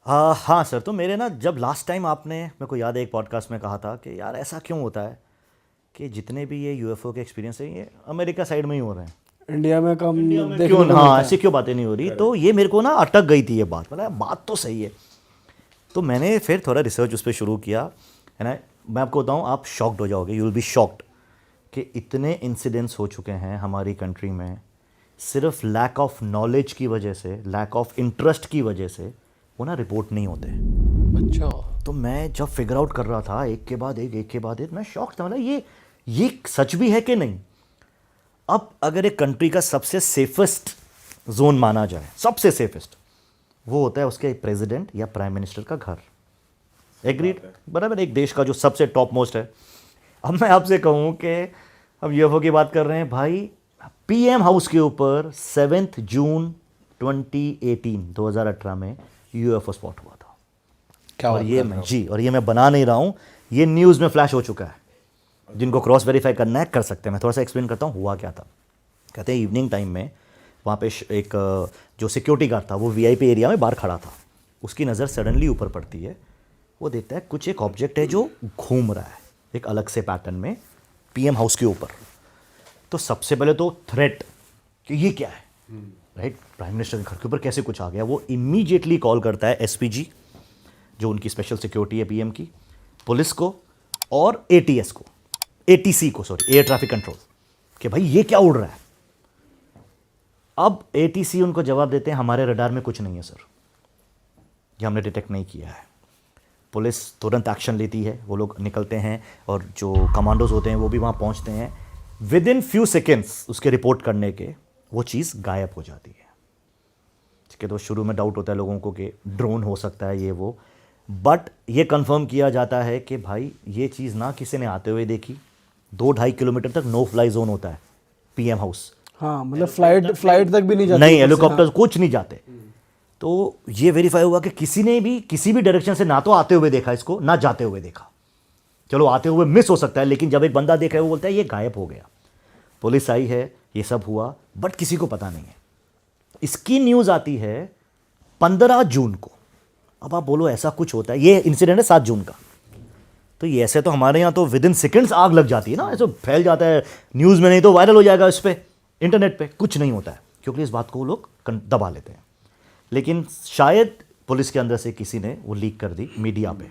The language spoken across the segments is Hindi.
हाँ सर, तो मेरे ना जब लास्ट टाइम आपने, मेरे को याद है एक पॉडकास्ट में कहा था कि यार ऐसा क्यों होता है कि जितने भी ये यूएफओ के एक्सपीरियंस हैं ये अमेरिका साइड में ही हो रहे हैं, इंडिया में कम देखने क्यों को हाँ मिलता ऐसी है। क्यों बातें नहीं हो रही। तो ये मेरे को ना अटक गई थी ये बात, मतलब बात तो सही है। तो मैंने फिर थोड़ा रिसर्च उस पर शुरू किया है ना। मैं आपको बताऊँ, आप शॉक्ड हो जाओगे, यू विल बी शॉक्ड कि इतने इंसिडेंट्स हो चुके हैं हमारी कंट्री में सिर्फ लैक ऑफ नॉलेज की वजह से, लैक ऑफ इंटरेस्ट की वजह से वो ना रिपोर्ट नहीं होते। अच्छा, तो मैं जब फिगर आउट कर रहा था एक के बाद एक, मैं शॉक था, मतलब ये सच भी है कि नहीं। अब अगर एक कंट्री का सबसे सेफेस्ट जोन माना जाए, सबसे सेफेस्ट, वो होता है उसके प्रेसिडेंट या प्राइम मिनिस्टर का घर। एग्रीड, बराबर, एक देश का जो सबसे टॉप मोस्ट है। अब मैं आपसे कहूँ कि अब यूएफओ की बात कर रहे हैं भाई, पीएम हाउस के ऊपर 7 जून 2018 में यूएफओ स्पॉट हुआ था। क्या और बात ये कर रहे मैं हो? जी, और ये मैं बना नहीं रहा हूँ, ये न्यूज़ में फ्लैश हो चुका है। जिनको क्रॉस वेरीफाई करना है कर सकते हैं। मैं थोड़ा सा एक्सप्लेन करता हूँ हुआ क्या था। कहते हैं इवनिंग टाइम में वहाँ पे एक जो सिक्योरिटी गार्ड था वो वीआईपी एरिया में बाहर खड़ा था। उसकी नज़र सडनली ऊपर पड़ती है, वो देखता है कुछ एक ऑब्जेक्ट है जो घूम रहा है एक अलग से पैटर्न में पीएम हाउस के ऊपर। तो सबसे पहले तो थ्रेट कि ये क्या है, राइट, प्राइम मिनिस्टर के घर के ऊपर कैसे कुछ आ गया। वो इमीडिएटली कॉल करता है एसपीजी, जो उनकी स्पेशल सिक्योरिटी है पीएम की, पुलिस को और एटीएस को, एटीसी को, सॉरी, एयर ट्रैफिक कंट्रोल, कि भाई ये क्या उड़ रहा है। अब एटीसी उनको जवाब देते हैं हमारे रडार में कुछ नहीं है सर, ये हमने डिटेक्ट नहीं किया है। पुलिस तुरंत एक्शन लेती है, वो लोग निकलते हैं और जो कमांडोज होते हैं वो भी वहाँ पहुँचते हैं। विद इन फ्यू सेकेंड्स उसके रिपोर्ट करने के वो चीज़ गायब हो जाती है। ठीक है, तो शुरू में डाउट होता है लोगों को कि ड्रोन हो सकता है ये वो, बट ये कंफर्म किया जाता है कि भाई ये चीज़ ना किसी ने आते हुए देखी। 2-2.5 किलोमीटर तक नो फ्लाई जोन होता है पीएम हाउस, हाँ, मतलब फ्लाइट तक भी नहीं जाती नहीं ऊपर से, हेलीकॉप्टर हाँ। कुछ नहीं जाते। तो ये वेरीफाई हुआ कि किसी ने भी किसी भी डायरेक्शन से ना तो आते हुए देखा इसको, ना जाते हुए देखा। चलो आते हुए मिस हो सकता है, लेकिन जब एक बंदा देखा है वो बोलता है ये गायब हो गया। पुलिस आई है, ये सब हुआ, बट किसी को पता नहीं है। इसकी न्यूज़ आती है 15 जून को। अब आप बोलो ऐसा कुछ होता है, ये इंसिडेंट है 7 जून का। तो ये ऐसे तो हमारे यहाँ तो विद इन सेकेंड्स आग लग जाती है ना, ऐसे फैल जाता है न्यूज़ में, नहीं तो वायरल हो जाएगा इस पर, इंटरनेट पे। कुछ नहीं होता है क्योंकि इस बात को वो लोग दबा लेते हैं। लेकिन शायद पुलिस के अंदर से किसी ने वो लीक कर दी मीडिया पे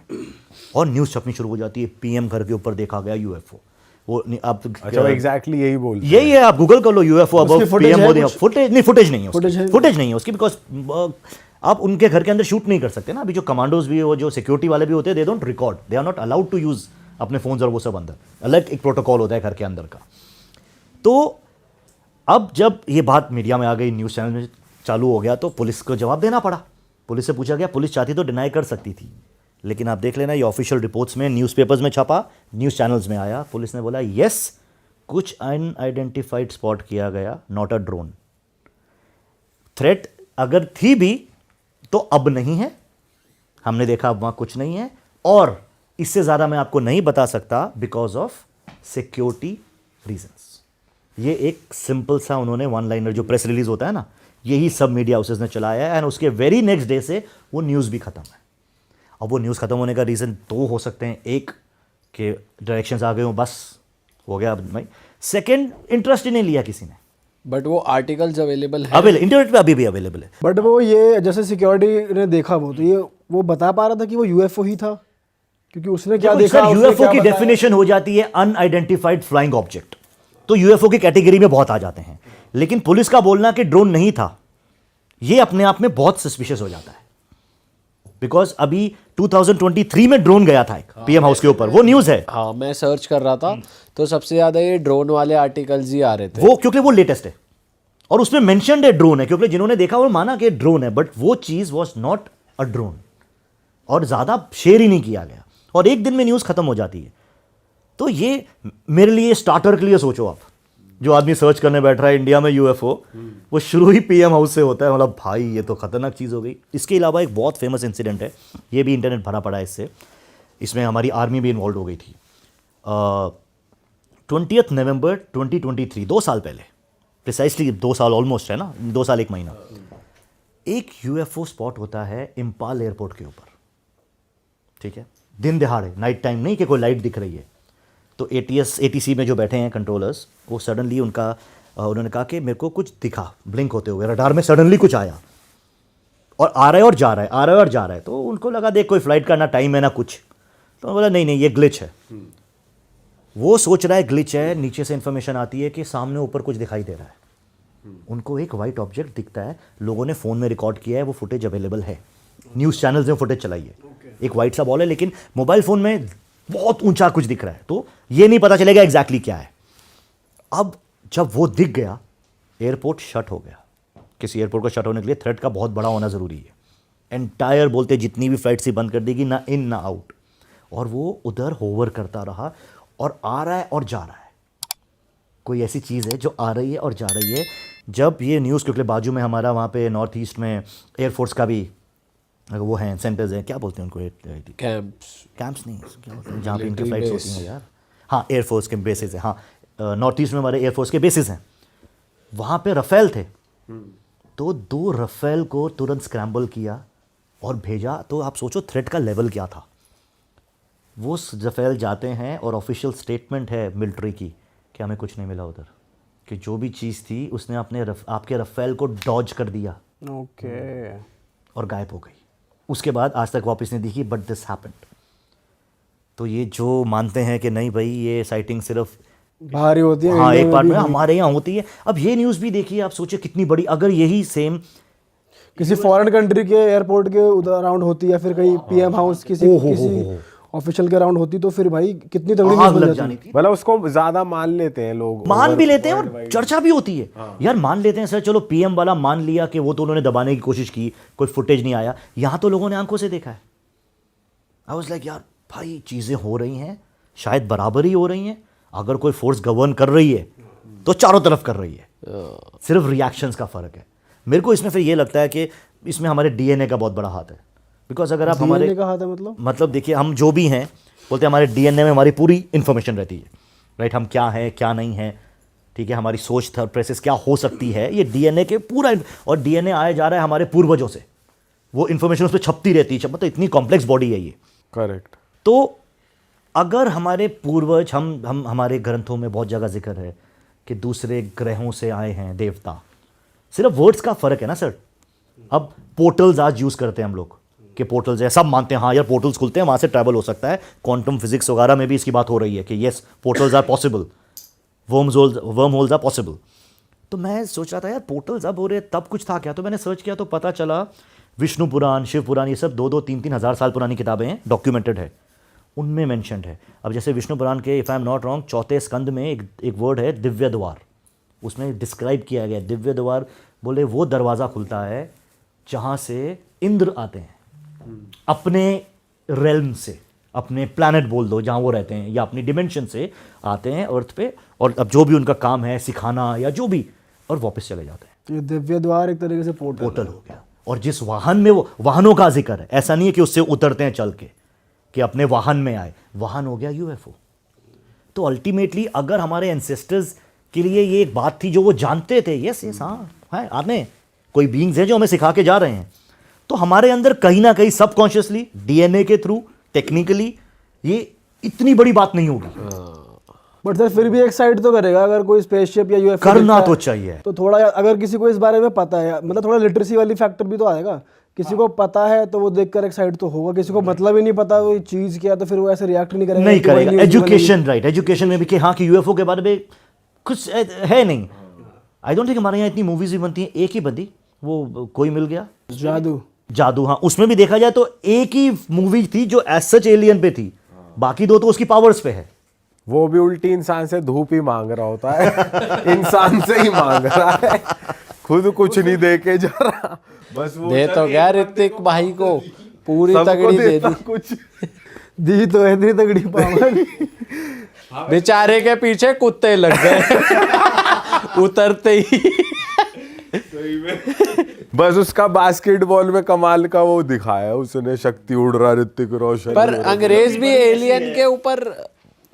और न्यूज़ छपनी शुरू हो जाती है, पीएम घर के ऊपर देखा गया यूएफओ। वो आप अच्छा, वो एग्जैक्टली यही बोलते यही है, आप गूगल कर लो यूएफओ अब उसकी footage पीएम है मोदी। कुछ? फुटेज नहीं, फुटेज नहीं है उसकी, Footage है? फुटेज नहीं है उसकी, बिकॉज आप उनके घर के अंदर शूट नहीं कर सकते ना। अभी जो कमांडोज भी, वो जो सिक्योरिटी वाले भी होते हैं, they don't record, they are not allowed to use अपने फोन्स और वो सब अंदर, अलग एक प्रोटोकॉल होता है घर के अंदर का। तो अब जब ये बात मीडिया में आ गई, न्यूज़ चैनल में चालू हो गया, तो पुलिस को जवाब देना पड़ा। पुलिस से पूछा गया, पुलिस चाहती तो डिनाई कर सकती थी, लेकिन आप देख लेना ये ऑफिशियल रिपोर्ट्स में, न्यूज़पेपर्स में छपा, न्यूज़ चैनल्स में आया। पुलिस ने बोला यस, कुछ अनआइडेंटिफाइड स्पॉट किया गया, नॉट अ ड्रोन। थ्रेट अगर थी भी तो अब नहीं है, हमने देखा अब वहाँ कुछ नहीं है। और इससे ज़्यादा मैं आपको नहीं बता सकता बिकॉज ऑफ सिक्योरिटी रीजंस। ये एक सिंपल सा उन्होंने वन लाइनर जो प्रेस रिलीज होता है ना, यही सब मीडिया हाउसेस ने चलाया है, एंड उसके वेरी नेक्स्ट डे से वो न्यूज़ भी ख़त्म है। अब वो न्यूज़ ख़त्म होने का रीज़न दो हो सकते हैं, एक कि डायरेक्शंस आ गए हो, बस हो गया भाई। सेकंड, इंटरेस्ट ही नहीं लिया किसी ने। बट वो आर्टिकल्स अवेलेबल है, अवेलेबल इंटरनेट पे अभी भी अवेलेबल है। बट वो ये जैसे सिक्योरिटी ने देखा वो, तो ये वो बता पा रहा था कि वो यूएफओ ही था, क्योंकि उसने क्या देखा, उसने यूएफओ क्या की बताया? डेफिनेशन हो जाती है अनआइडेंटिफाइड फ्लाइंग ऑब्जेक्ट, तो यूएफओ की कैटेगरी में बहुत आ जाते हैं। लेकिन पुलिस का बोलना कि ड्रोन नहीं था, ये अपने आप में बहुत सस्पिशियस हो जाता है। बिकॉज अभी 2023 में ड्रोन गया था एक पीएम हाउस के ऊपर, वो न्यूज़ है। हाँ मैं सर्च कर रहा था तो सबसे ज़्यादा ये ड्रोन वाले आर्टिकल्स ही आ रहे थे। वो क्योंकि वो लेटेस्ट है और उसमें मेंशन्ड है ड्रोन है, क्योंकि जिन्होंने देखा वो माना कि ड्रोन है, बट वो चीज़ वॉज नॉट अ ड्रोन और ज़्यादा शेयर ही नहीं किया गया, और एक दिन में न्यूज़ खत्म हो जाती है। तो ये मेरे लिए स्टार्टर के लिए सोचो आप, जो आदमी सर्च करने बैठ रहा है इंडिया में यूएफओ, वो शुरू ही पीएम हाउस से होता है, मतलब भाई ये तो खतरनाक चीज़ हो गई। इसके अलावा एक बहुत फेमस इंसिडेंट है, ये भी इंटरनेट भरा पड़ा है इससे, इसमें हमारी आर्मी भी इन्वॉल्व हो गई थी। 20 नवंबर 2023, 2 साल पहले, प्रिसाइसली 2 साल ऑलमोस्ट है ना, 2 साल 1 महीना, एक यूएफओ स्पॉट होता है इम्पाल एयरपोर्ट के ऊपर, ठीक है, दिन दिहाड़े, नाइट टाइम नहीं कि कोई लाइट दिख रही है। तो एटीसी में जो बैठे हैं कंट्रोलर्स, वो सडनली उन्होंने कहा कि मेरे को कुछ दिखा ब्लिंक होते हुए, रडार में सडनली कुछ आया और आ रहा है और जा रहा है, आ रहा है और जा रहा है। तो उनको लगा देख कोई फ्लाइट का ना टाइम है ना कुछ, तो बोला नहीं नहीं ये ग्लिच है। वो सोच रहा है ग्लिच है, नीचे से इंफॉर्मेशन आती है कि सामने ऊपर कुछ दिखाई दे रहा है। उनको एक वाइट ऑब्जेक्ट दिखता है, लोगों ने फ़ोन में रिकॉर्ड किया है, वो फुटेज अवेलेबल है, न्यूज़ चैनल्स में फुटेज चलाई है। एक वाइट सा बॉल है, लेकिन मोबाइल फ़ोन में बहुत ऊंचा कुछ दिख रहा है, तो ये नहीं पता चलेगा एग्जैक्टली क्या है। अब जब वो दिख गया, एयरपोर्ट शट हो गया। किसी एयरपोर्ट को शट होने के लिए थ्रेट का बहुत बड़ा होना ज़रूरी है। एंटायर बोलते जितनी भी फ्लाइट सी बंद कर देगी, ना इन ना आउट। और वो उधर होवर करता रहा और आ रहा है और जा रहा है। कोई ऐसी चीज़ है जो आ रही है और जा रही है। जब ये न्यूज़, क्योंकि बाजू में हमारा वहाँ पे नॉर्थ ईस्ट में एयरफोर्स का भी वो हैं, सेंटर्स हैं, क्या बोलते हैं उनको, कैंप्स नहीं, क्या बोलते हैं जहाँ पे इनकी फ्लाइट्स होती हैं यार, हाँ एयरफोर्स के बेसिस है, हाँ नॉर्थ ईस्ट में हमारे एयरफोर्स के बेसिस हैं। वहाँ पे रफ़ेल थे, तो 2 रफ़ेल को तुरंत स्क्रैम्बल किया और भेजा। तो आप सोचो थ्रेट का लेवल क्या था। वो रफ़ेल जाते हैं और ऑफिशियल स्टेटमेंट है मिलिट्री की कि हमें कुछ नहीं मिला उधर, कि जो भी चीज़ थी उसने आपके रफ़ेल को डॉज कर दिया ओके और गायब हो गई। उसके बाद आज तक वापस नहीं दिखी, बट दिस हैपेंड। तो ये जो मानते हैं कि नहीं भाई ये साइटिंग सिर्फ बाहर ही होती है, हाँ इंडिया एक में पार्ट भी में हमारे यहाँ होती है। अब ये न्यूज़ भी देखिए, आप सोचिए कितनी बड़ी, अगर यही सेम किसी फॉरेन कंट्री के एयरपोर्ट के उधर अराउंड होती या फिर कहीं पीएम हाउस किसी ऑफिशियल के अराउंड होती, तो फिर भाई कितनी तगड़ी आग न्यूज़ बन लग जाती। जानी थी। मतलब उसको ज्यादा मान लेते हैं लोग, मान भी लेते हैं और चर्चा भी होती है। यार मान लेते हैं सर, चलो पीएम वाला मान लिया कि वो तो उन्होंने दबाने की कोशिश की, कोई फुटेज नहीं आया। यहाँ तो लोगों ने आंखों से देखा है। आई वाज लाइक यार भाई चीज़ें हो रही हैं, शायद बराबर ही हो रही हैं। अगर कोई फोर्स गवर्न कर रही है तो चारों तरफ कर रही है, सिर्फ रिएक्शंस का फ़र्क है। मेरे को इसमें फिर ये लगता है कि इसमें हमारे डीएनए का बहुत बड़ा हाथ है। बिकॉज अगर आप हमारे का हाथ है मतलब देखिए, हम जो भी हैं बोलते हैं हमारे डीएनए में हमारी पूरी इन्फॉर्मेशन रहती है, राइट। हम क्या हैं क्या नहीं हैं, ठीक है, हमारी सोच थॉट प्रोसेस क्या हो सकती है, ये डीएनए के पूरा, और डीएनए आया जा रहा है हमारे पूर्वजों से, वो इन्फॉर्मेशन उस पर छपती रहती है। मतलब इतनी कॉम्प्लेक्स बॉडी है ये। करेक्ट। तो अगर हमारे पूर्वज, हम हमारे ग्रंथों में बहुत जगह जिक्र है कि दूसरे ग्रहों से आए हैं देवता, सिर्फ वर्ड्स का फ़र्क है ना सर। अब पोर्टल्स आज यूज़ करते हैं हम लोग कि पोर्टल्स है, सब मानते हैं हाँ यार पोर्टल्स खुलते हैं, वहाँ से ट्रैवल हो सकता है। क्वांटम फिजिक्स वगैरह में भी इसकी बात हो रही है कि yes portals are possible, worm holes are possible. तो मैं सोच रहा था यार पोर्टल्स अब हो रहे, तब कुछ था क्या? तो मैंने सर्च किया तो पता चला विष्णु पुराण, शिव पुराण, ये सब 2-2, 3-3 हज़ार साल पुरानी किताबें हैं, डॉक्यूमेंटेड है, उनमें मेंशन्ड है। अब जैसे विष्णु पुराण के if I am not wrong 4थे स्कंद में एक वर्ड है दिव्य द्वार, उसमें डिस्क्राइब किया गया दिव्य द्वार, बोले वो दरवाज़ा खुलता है जहाँ से इंद्र आते हैं अपने रेल्म से, अपने प्लैनेट बोल दो जहाँ वो रहते हैं, या अपनी डिमेंशन से आते हैं अर्थ पे, और अब जो भी उनका काम है सिखाना या जो भी, और वापस चले जाते हैं। ये दिव्य द्वार एक तरीके से पोर्टल हो गया। और जिस वाहन में, वो वाहनों का जिक्र है, ऐसा नहीं है कि उससे उतरते हैं चल के कि अपने वाहन में आए, वाहन हो गया यूएफओ। तो अल्टीमेटली अगर हमारे एंसेस्टर्स के लिए ये एक बात थी जो वो जानते थे, यस यस हाँ है, आने कोई बीइंग्स हैं जो हमें सिखा के जा रहे हैं, तो हमारे अंदर कहीं ना कहीं सबकॉन्शियसली डीएनए के थ्रू टेक्निकली ये इतनी बड़ी बात नहीं होगी। बट सर फिर भी एक साइड तो करेगा, अगर कोई स्पेसशिप या यूएफओ करना तो चाहिए। तो थोड़ा, अगर किसी को इस बारे में पता है, मतलब थोड़ा लिटरेसी वाली फैक्टर भी तो आएगा। किसी को पता है तो वो देखकर एक साइड तो होगा, किसी को मतलब ही नहीं पता वो चीज़ क्या, तो फिर वो ऐसे रिएक्ट नहीं करेगा। नहीं करेगा। एजुकेशन, राइट, एजुकेशन में भी कि हाँ कि यूएफओ के बारे में कुछ है नहीं। आई डोंट थिंक हमारे यहाँ इतनी मूवीज भी बनती हैं, एक ही बंदी वो कोई मिल गया, जादू, हाँ उसमें भी देखा जाए तो एक ही मूवी थी जो एज सच एलियन पे थी, बाकी 2 तो उसकी पावर्स पे है। वो भी उल्टी इंसान से धूप ही मांग रहा होता है इंसान से ही मांग रहा है, खुद कुछ नहीं दे के जा रहा, बस वो दे तो गया ऋतिक भाई को पूरी तगड़ी दे दी, कुछ दी तो है इतनी तगड़ी पावर। बेचारे के पीछे कुत्ते लग गए उतरते ही। बस उसका बास्केटबॉल में कमाल का वो दिखाया उसने, शक्ति उड़ रहा ऋतिक रोशन। पर अंग्रेज भी एलियन के ऊपर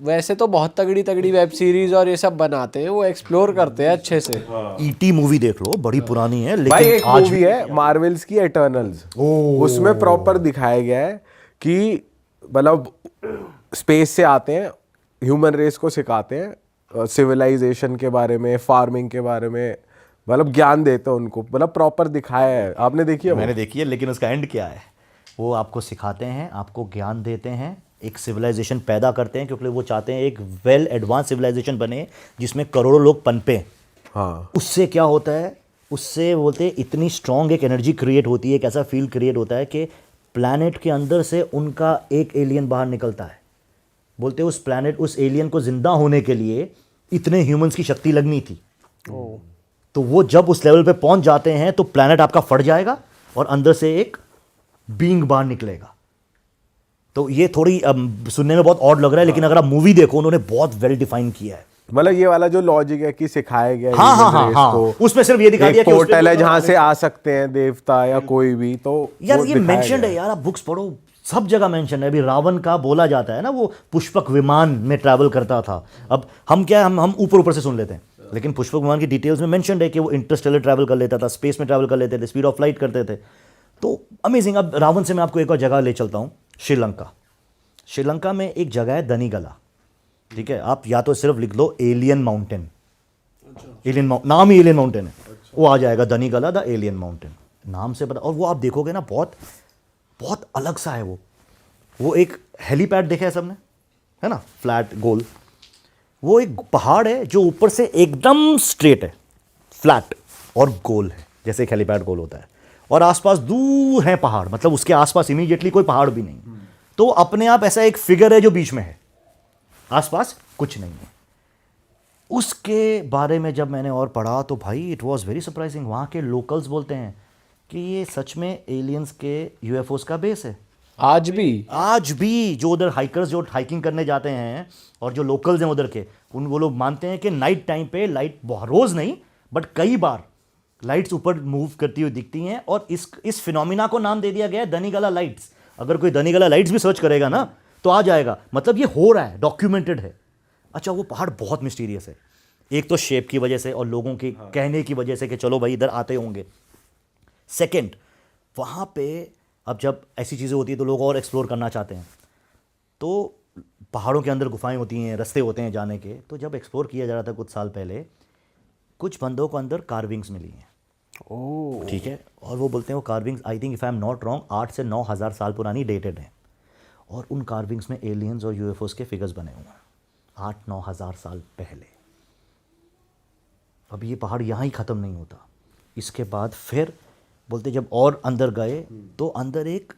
वैसे तो बहुत तगड़ी तगड़ी वेब सीरीज और ये सब बनाते हैं, वो एक्सप्लोर करते हैं अच्छे से। ईटी मूवी देख लो, बड़ी पुरानी है भाई लेकिन एक आज मूवी है मार्वल्स की एटर्नल्स, उसमें प्रॉपर दिखाया गया है कि मतलब स्पेस से आते हैं, ह्यूमन रेस को सिखाते हैं सिविलाइजेशन के बारे में, फार्मिंग के बारे में, मतलब ज्ञान देते हैं उनको, मतलब प्रॉपर दिखाया है। आपने देखी है वो? मैंने देखी है, लेकिन उसका एंड क्या है? वो आपको सिखाते हैं, आपको ज्ञान देते हैं, एक सिविलाइजेशन पैदा करते हैं, क्योंकि वो चाहते हैं एक वेल एडवांस सिविलाइजेशन बने जिसमें करोड़ों लोग पनपे। हाँ उससे क्या होता है, उससे बोलते हैं इतनी स्ट्रांग एक एनर्जी क्रिएट होती है, एक ऐसा फील क्रिएट होता है कि प्लैनेट के अंदर से उनका एक एलियन बाहर निकलता है। बोलते हैं उस प्लैनेट, उस एलियन को जिंदा होने के लिए इतने ह्यूमंस की शक्ति लगनी थी। तो वो जब उस लेवल पे पहुंच जाते हैं तो प्लैनेट आपका फट जाएगा और अंदर से एक बीइंग बाहर निकलेगा। तो ये थोड़ी सुनने में बहुत ऑड लग रहा है, लेकिन अगर आप मूवी देखो, उन्होंने बहुत वेल डिफाइन किया है। मतलब ये वाला जो लॉजिक है कि सिखाया गया है हाँ हाँ human हाँ race हाँ, को, उसमें सिर्फ ये दिखा दिया एक कि उस पे पोर्टल है जो- जहां से आ सकते हैं देवता या कोई भी, तो यार वो ये दिखाया मेंशन गया है यार, आप बुक्स पढ़ो, सब जगह मेंशन है। अभी रावण का बोला जाता है ना, वो पुष्पक विमान में ट्रैवल करता था। अब हम क्या, हम ऊपर ऊपर से सुन लेते हैं, लेकिन पुष्पक विमान की डिटेल्स में मेंशन है कि वो इंटरस्टेलर ट्रैवल कर लेता था, स्पेस में ट्रैवल कर लेते थे, स्पीड ऑफ लाइट करते थे। तो अमेजिंग। अब रावण से मैं आपको एक और जगह ले चलता हूँ, श्रीलंका। श्रीलंका में एक जगह है दनीगला, ठीक है? आप या तो सिर्फ लिख लो एलियन माउंटेन, एलियन नाम ही एलियन माउंटेन है, वो आ जाएगा, दनीगला द एलियन माउंटेन नाम से पता। और वो आप देखोगे ना, बहुत बहुत अलग सा है वो एक हेलीपैड देखा है सबने, है ना, फ्लैट गोल। वो एक पहाड़ है जो ऊपर से एकदम स्ट्रेट है, फ्लैट और गोल है, जैसे एक हेलीपैड गोल होता है, और आसपास दूर है पहाड़, मतलब उसके आसपास इमीडिएटली कोई पहाड़ भी नहीं। तो अपने आप ऐसा एक फिगर है जो बीच में है, आसपास कुछ नहीं है। उसके बारे में जब मैंने और पढ़ा तो भाई इट वाज वेरी सरप्राइजिंग। वहाँ के लोकल्स बोलते हैं कि ये सच में एलियंस के यूएफओस का बेस है। आज भी जो उधर हाइकर्स जो हाइकिंग करने जाते हैं और जो लोकल्स हैं उधर के, वो लोग मानते हैं कि नाइट टाइम पे लाइट, रोज नहीं बट कई बार लाइट्स ऊपर मूव करती हुई दिखती हैं, और इस फिनोमिना को नाम दे दिया गया है दनीगला लाइट्स। अगर कोई दनीगला लाइट्स भी सर्च करेगा ना तो आ जाएगा, मतलब ये हो रहा है, डॉक्यूमेंटेड है। अच्छा, वो पहाड़ बहुत मिस्टीरियस है, एक तो शेप की वजह से और लोगों के कहने की वजह से कि चलो भाई इधर आते होंगे। सेकंड, वहाँ पे अब जब ऐसी चीज़ें होती हैं तो लोग और एक्सप्लोर करना चाहते हैं, तो पहाड़ों के अंदर गुफाएं होती हैं, रास्ते होते हैं जाने के। तो जब एक्सप्लोर किया जा रहा था कुछ साल पहले, कुछ बंदों को अंदर कार्विंग्स मिली हैं, ठीक है, और वो बोलते हैं वो carvings, I think if I am not wrong, 8 से 9 हज़ार साल पुरानी डेटेड हैं, और उन कार्विंग्स में एलियंस और यूएफओस के फिगर्स बने हुए हैं 8-9 हज़ार साल पहले। अब ये पहाड़ यहाँ ही ख़त्म नहीं होता, इसके बाद फिर बोलते जब और अंदर गए तो अंदर एक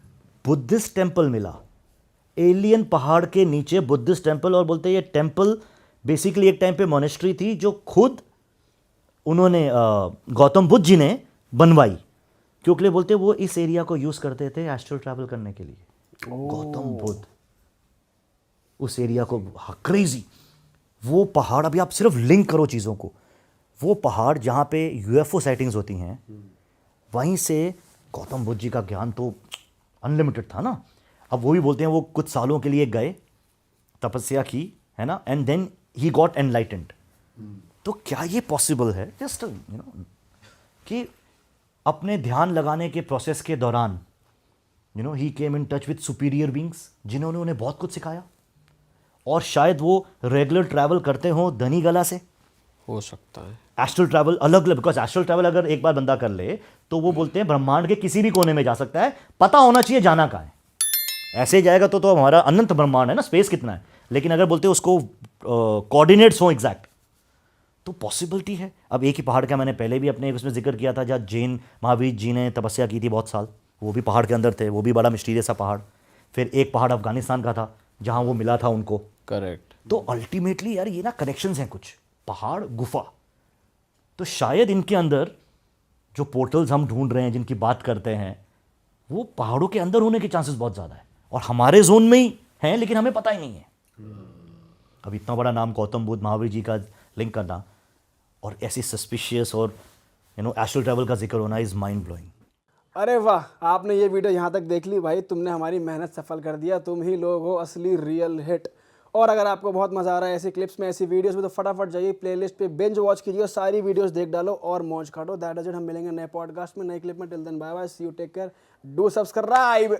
बुद्धिस्ट टेम्पल मिला, एलियन पहाड़ के नीचे बुद्धिस्ट टेम्पल। और बोलते ये टेम्पल बेसिकली एक टाइम पे मोनेस्ट्री थी जो खुद उन्होंने गौतम बुद्ध जी ने बनवाई, क्योंकि बोलते वो इस एरिया को यूज़ करते थे एस्ट्रल ट्रैवल करने के लिए। गौतम बुद्ध उस एरिया को, क्रेजी वो पहाड़। अभी आप सिर्फ लिंक करो चीज़ों को, वो पहाड़ जहाँ पे यूएफओ साइटिंग्स होती हैं, वहीं से गौतम बुद्ध जी का ज्ञान तो अनलिमिटेड था ना। अब वो भी बोलते हैं वो कुछ सालों के लिए गए, तपस्या की, है ना, and then he got enlightened. तो क्या ये पॉसिबल है, जस्ट यू नो, कि अपने ध्यान लगाने के प्रोसेस के दौरान ही came in touch with superior beings जिन्होंने उन्हें बहुत कुछ सिखाया, और शायद वो रेगुलर ट्रैवल करते हो दनीगला से। हो सकता है एस्ट्रल ट्रैवल अलग, बिकॉज एस्ट्रल ट्रैवल अगर एक बार बंदा कर ले तो वो बोलते हैं ब्रह्मांड के किसी भी कोने में जा सकता है, पता होना चाहिए जाना कहाँ है। ऐसे जाएगा तो हमारा अनंत ब्रह्मांड है ना, स्पेस कितना है, लेकिन अगर बोलते हैं उसको कोऑर्डिनेट्स हो एग्जैक्ट, तो पॉसिबिलिटी है। अब एक ही पहाड़ का मैंने पहले भी अपने उसमें जिक्र किया था, जहाँ जैन महावीर जी ने तपस्या की थी बहुत साल, वो भी पहाड़ के अंदर थे, वो भी बड़ा मिस्टीरियस सा पहाड़। फिर एक पहाड़ अफगानिस्तान का था जहाँ वो मिला था उनको। करेक्ट। तो अल्टीमेटली यार ये ना कनेक्शंस हैं कुछ, पहाड़, गुफा। तो शायद इनके अंदर जो पोर्टल्स हम ढूंढ रहे हैं, जिनकी बात करते हैं, वो पहाड़ों के अंदर होने के चांसेस बहुत ज़्यादा है, और हमारे जोन में ही हैं लेकिन हमें पता ही नहीं है। अब इतना बड़ा नाम गौतम बुद्ध, महावीर जी का लिंक करना और ऐसी सस्पिशियस और एस्ट्रल ट्रैवल का जिक्र होना इज़ माइंड ब्लोइंग। अरे वाह, आपने ये वीडियो यहाँ तक देख ली भाई, तुमने हमारी मेहनत सफल कर दिया। तुम ही लोग हो असली रियल हिट। और अगर आपको बहुत मजा आ रहा है ऐसी क्लिप्स में, ऐसी वीडियोस में, तो फटाफट जाइए प्लेलिस्ट पे बिंज वॉच कीजिए और सारी वीडियोस देख डालो और मौज काटो। That is it. हम मिलेंगे नए पॉडकास्ट में, नए क्लिप में। Till then bye bye, see you, take care, do subscribe.